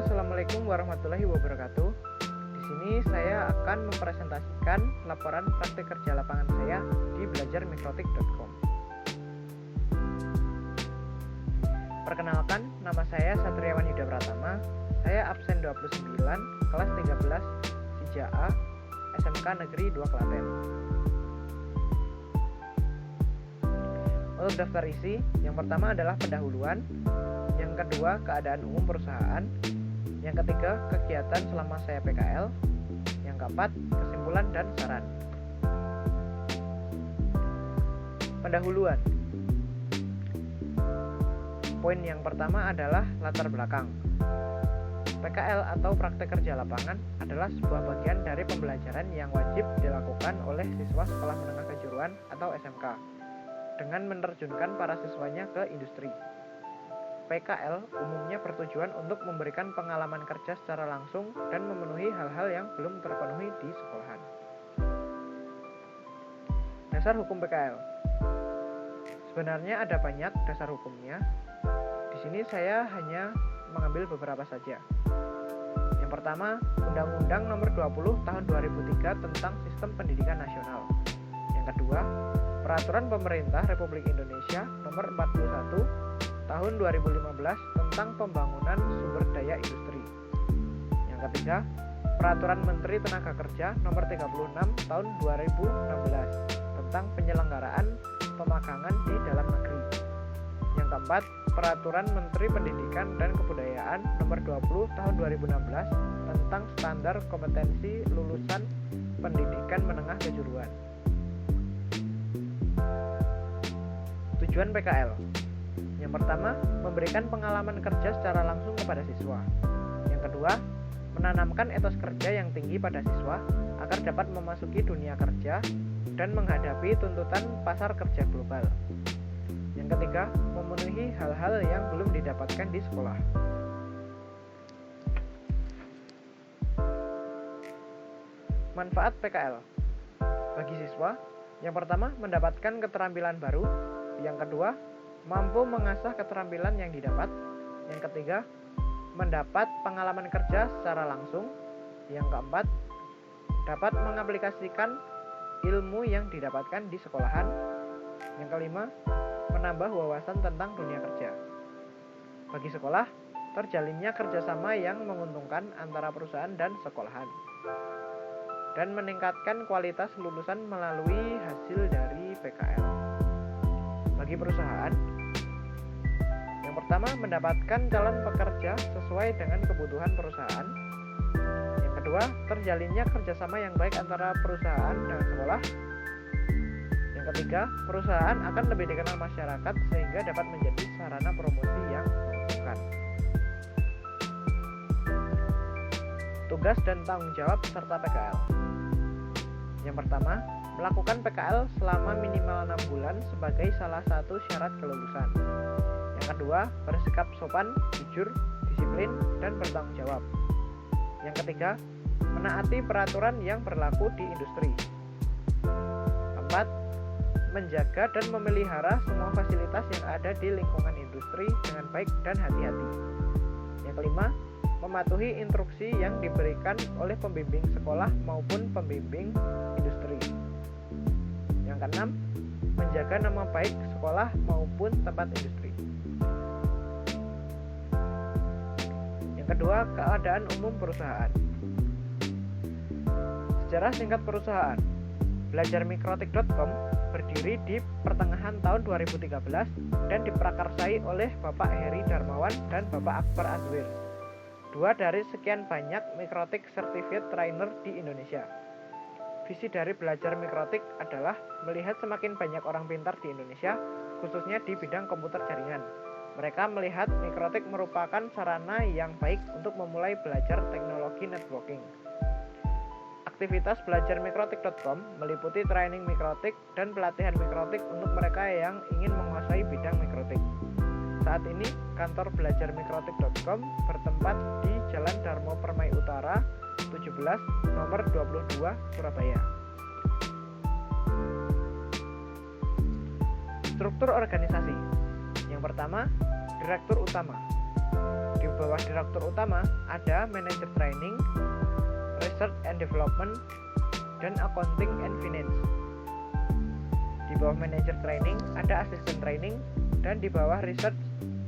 Assalamualaikum warahmatullahi wabarakatuh. Di sini saya akan mempresentasikan laporan praktik kerja lapangan saya di belajarmikrotik.com. Perkenalkan, nama saya Satriawan Yuda Pratama. Saya absen 29, kelas 13 Sija A, SMK Negeri 2 Klaten. Untuk daftar isi, yang pertama adalah pendahuluan, yang kedua keadaan umum perusahaan, yang ketiga kegiatan selama saya PKL, yang keempat kesimpulan dan saran. Pendahuluan. Poin yang pertama adalah latar belakang. PKL atau praktek kerja lapangan adalah sebuah bagian dari pembelajaran yang wajib dilakukan oleh siswa sekolah menengah kejuruan atau SMK dengan menerjunkan para siswanya ke industri. PKL umumnya bertujuan untuk memberikan pengalaman kerja secara langsung dan memenuhi hal-hal yang belum terpenuhi di sekolahan. Dasar hukum PKL. Sebenarnya ada banyak dasar hukumnya. Di sini saya hanya mengambil beberapa saja. Yang pertama, Undang-Undang Nomor 20 Tahun 2003 tentang Sistem Pendidikan Nasional. Yang kedua, Peraturan Pemerintah Republik Indonesia Nomor 41 Tahun 2015 tentang Pembangunan Sumber Daya Industri. Yang ketiga, Peraturan Menteri Tenaga Kerja Nomor 36 Tahun 2016 tentang penyelenggaraan pemagangan di dalam negeri. Yang keempat, Peraturan Menteri Pendidikan dan Kebudayaan Nomor 20 Tahun 2016 tentang standar kompetensi lulusan pendidikan menengah kejuruan. Tujuan PKL. Yang pertama, memberikan pengalaman kerja secara langsung kepada siswa. Yang kedua, menanamkan etos kerja yang tinggi pada siswa agar dapat memasuki dunia kerja dan menghadapi tuntutan pasar kerja global. Yang ketiga, memenuhi hal-hal yang belum didapatkan di sekolah. Manfaat PKL bagi siswa. Yang pertama, mendapatkan keterampilan baru. Yang kedua, mampu mengasah keterampilan yang didapat. Yang ketiga, mendapat pengalaman kerja secara langsung. Yang keempat, dapat mengaplikasikan ilmu yang didapatkan di sekolahan. Yang kelima, menambah wawasan tentang dunia kerja. Bagi sekolah, terjalinnya kerjasama yang menguntungkan antara perusahaan dan sekolahan, dan meningkatkan kualitas lulusan melalui hasil dari PKL. Bagi perusahaan, yang pertama, mendapatkan calon pekerja sesuai dengan kebutuhan perusahaan. Yang kedua, terjalinnya kerjasama yang baik antara perusahaan dan sekolah. Yang ketiga, perusahaan akan lebih dikenal masyarakat sehingga dapat menjadi sarana promosi yang menguntungkan. Tugas dan tanggung jawab peserta PKL. Yang pertama, melakukan PKL selama minimal 6 bulan sebagai salah satu syarat kelulusan. Yang kedua, bersikap sopan, jujur, disiplin, dan bertanggung jawab. Yang ketiga, menaati peraturan yang berlaku di industri. Keempat, menjaga dan memelihara semua fasilitas yang ada di lingkungan industri dengan baik dan hati-hati. Yang kelima, mematuhi instruksi yang diberikan oleh pembimbing sekolah maupun pembimbing industri. Yang keenam, menjaga nama baik sekolah maupun tempat industri. Yang kedua, keadaan umum perusahaan. Sejarah singkat perusahaan. Belajarmikrotik.com berdiri di pertengahan tahun 2013 dan diprakarsai oleh Bapak Heri Darmawan dan Bapak Akbar Adwir, dua dari sekian banyak mikrotik certified trainer di Indonesia. Visi dari Belajar Mikrotik adalah melihat semakin banyak orang pintar di Indonesia, khususnya di bidang komputer jaringan. Mereka melihat mikrotik merupakan sarana yang baik untuk memulai belajar teknologi networking. Aktivitas belajarmikrotik.com meliputi training mikrotik dan pelatihan mikrotik untuk mereka yang ingin menguasai bidang mikrotik. Saat ini, kantor belajarmikrotik.com bertempat di Jalan Darmo Permai Utara 17, nomor 22, Surabaya. Struktur organisasi. Yang pertama, Direktur Utama. Di bawah direktur utama ada manajer training, research and development, dan accounting and finance. Di bawah manajer training ada asisten training, dan di bawah research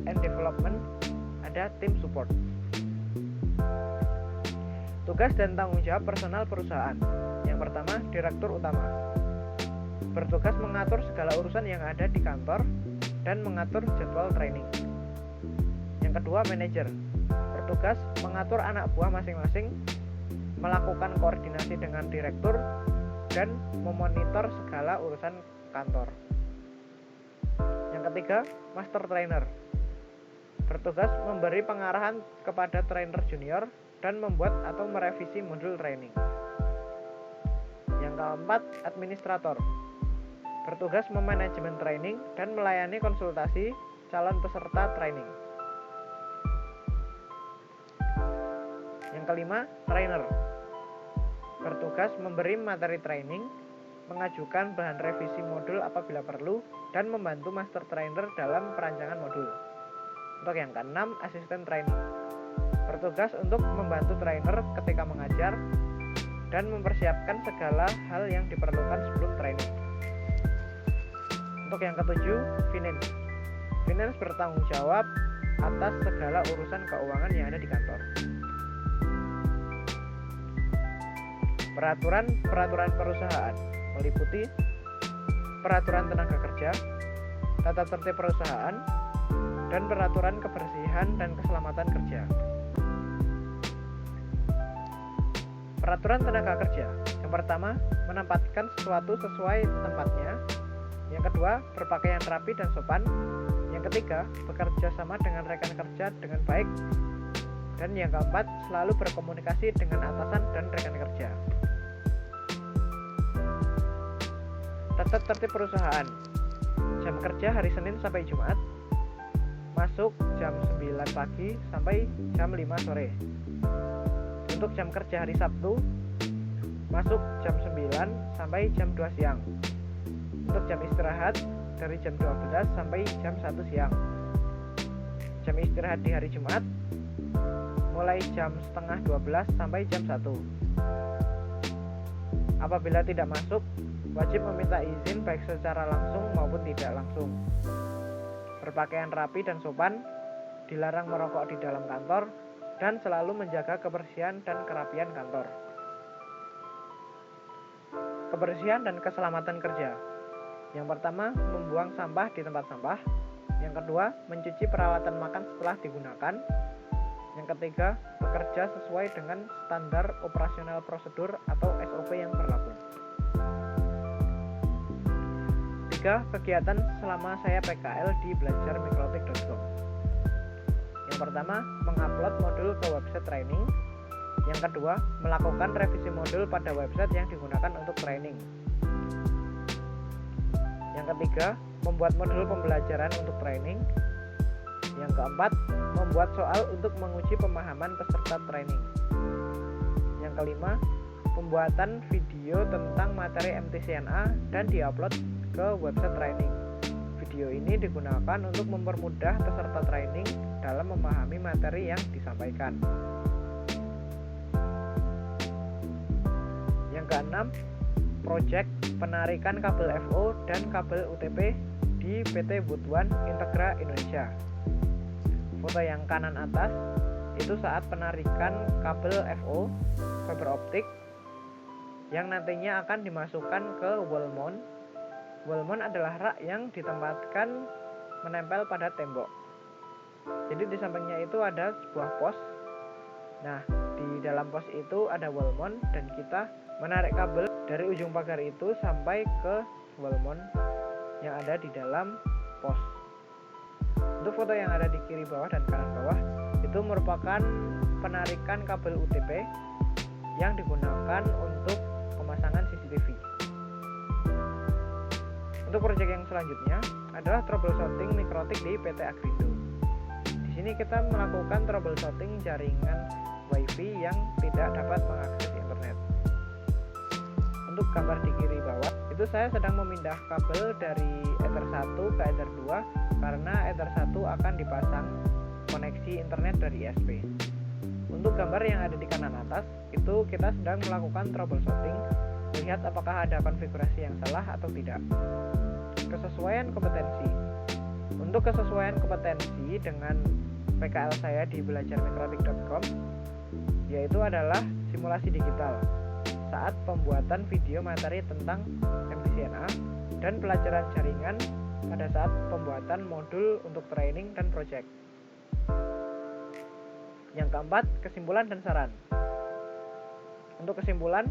and development ada tim support. Tugas dan tanggung jawab personal perusahaan. Yang pertama, direktur utama. Bertugas mengatur segala urusan yang ada di kantor dan mengatur jadwal training. Yang kedua, manajer. Bertugas mengatur anak buah masing-masing, melakukan koordinasi dengan direktur, dan memonitor segala urusan kantor. Yang ketiga, master trainer. Bertugas memberi pengarahan kepada trainer junior dan membuat atau merevisi modul training. Yang keempat, administrator. Bertugas memanajemen training dan melayani konsultasi calon peserta training. Yang kelima, trainer. Bertugas memberi materi training, mengajukan bahan revisi modul apabila perlu, dan membantu master trainer dalam perancangan modul. Untuk yang keenam, asisten training. Bertugas untuk membantu trainer ketika mengajar dan mempersiapkan segala hal yang diperlukan sebelum training. Untuk yang ketujuh, finance. Finance bertanggung jawab atas segala urusan keuangan yang ada di kantor. Peraturan perusahaan meliputi peraturan tenaga kerja, tata tertib perusahaan, dan peraturan kebersihan dan keselamatan kerja. Peraturan tenaga kerja. Yang pertama, menempatkan sesuatu sesuai tempatnya. Yang kedua, berpakaian rapi dan sopan. Yang ketiga, bekerja sama dengan rekan kerja dengan baik. Dan yang keempat, selalu berkomunikasi dengan atasan dan rekan kerja. Tata tertib perusahaan. Jam kerja hari Senin sampai Jumat. Masuk jam 9 pagi sampai jam 5 sore. Untuk jam kerja hari Sabtu, masuk jam 9 sampai jam 2 siang. Untuk jam istirahat dari jam 12 sampai jam 1 siang. Jam istirahat di hari Jumat mulai jam setengah 12 sampai jam 1. Apabila tidak masuk, wajib meminta izin baik secara langsung maupun tidak langsung. Berpakaian rapi dan sopan, dilarang merokok di dalam kantor, dan selalu menjaga kebersihan dan kerapian kantor. Kebersihan dan keselamatan kerja. Yang pertama, membuang sampah di tempat sampah. Yang kedua, mencuci peralatan makan setelah digunakan. Yang ketiga, bekerja sesuai dengan standar operasional prosedur atau SOP yang berlaku. 3. Kegiatan selama saya PKL di belajarmikrotik.com. Yang pertama, mengupload modul ke website training. Yang kedua, melakukan revisi modul pada website yang digunakan untuk training. Yang ketiga, membuat modul pembelajaran untuk training. Yang keempat, membuat soal untuk menguji pemahaman peserta training. Yang kelima, pembuatan video tentang materi MTCNA dan diupload ke website training. Video ini digunakan untuk mempermudah peserta training dalam memahami materi yang disampaikan. Yang keenam, proyek penarikan kabel FO dan kabel UTP di PT Butuan Integra Indonesia. Foto yang kanan atas itu saat penarikan kabel FO fiber optik yang nantinya akan dimasukkan ke wall mount. Wall mount adalah rak yang ditempatkan menempel pada tembok. Jadi di sampingnya itu ada sebuah pos. Nah, di dalam pos itu ada wall mount dan kita menarik kabel dari ujung pagar itu sampai ke wall mount yang ada di dalam pos. Untuk foto yang ada di kiri bawah dan kanan bawah itu merupakan penarikan kabel UTP yang digunakan untuk pemasangan CCTV. Untuk proyek yang selanjutnya adalah troubleshooting mikrotik di PT Agrindo. Di sini kita melakukan troubleshooting jaringan WiFi yang tidak dapat mengakses internet. Untuk gambar di kiri bawah, itu saya sedang memindah kabel dari Ether 1 ke Ether 2 karena Ether 1 akan dipasang koneksi internet dari ISP. Untuk gambar yang ada di kanan atas, itu kita sedang melakukan troubleshooting, lihat apakah ada konfigurasi yang salah atau tidak. Kesesuaian kompetensi. Untuk kesesuaian kompetensi dengan PKL saya di belajarmikrotik.com, yaitu adalah simulasi digital saat pembuatan video materi tentang MDCNA dan pelajaran jaringan pada saat pembuatan modul untuk training dan project. Yang keempat, kesimpulan dan saran. Untuk kesimpulan,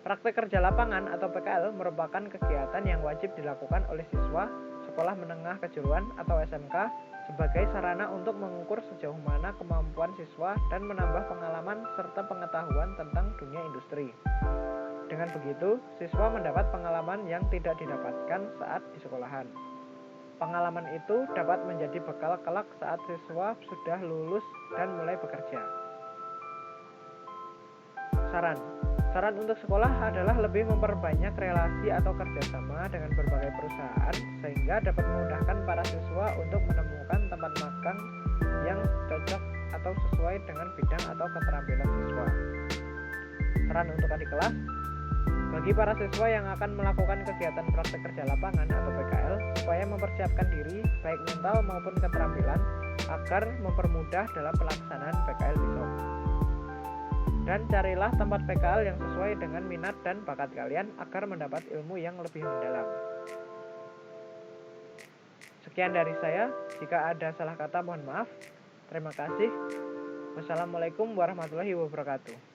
praktek kerja lapangan atau PKL merupakan kegiatan yang wajib dilakukan oleh siswa sekolah menengah kejuruan atau SMK sebagai sarana untuk mengukur sejauh mana kemampuan siswa dan menambah pengalaman serta pengetahuan tentang dunia industri. Dengan begitu, siswa mendapat pengalaman yang tidak didapatkan saat di sekolahan. Pengalaman itu dapat menjadi bekal kelak saat siswa sudah lulus dan mulai bekerja. Saran untuk sekolah adalah lebih memperbanyak relasi atau kerjasama dengan berbagai perusahaan sehingga dapat memudahkan para siswa untuk menemukan tempat magang yang cocok atau sesuai dengan bidang atau keterampilan siswa. Saran untuk adik kelas, bagi para siswa yang akan melakukan kegiatan praktek kerja lapangan atau PKL supaya mempersiapkan diri baik mental maupun keterampilan agar mempermudah dalam pelaksanaan PKL besok. Dan carilah tempat PKL yang sesuai dengan minat dan bakat kalian agar mendapat ilmu yang lebih mendalam. Sekian dari saya, jika ada salah kata mohon maaf. Terima kasih. Wassalamualaikum warahmatullahi wabarakatuh.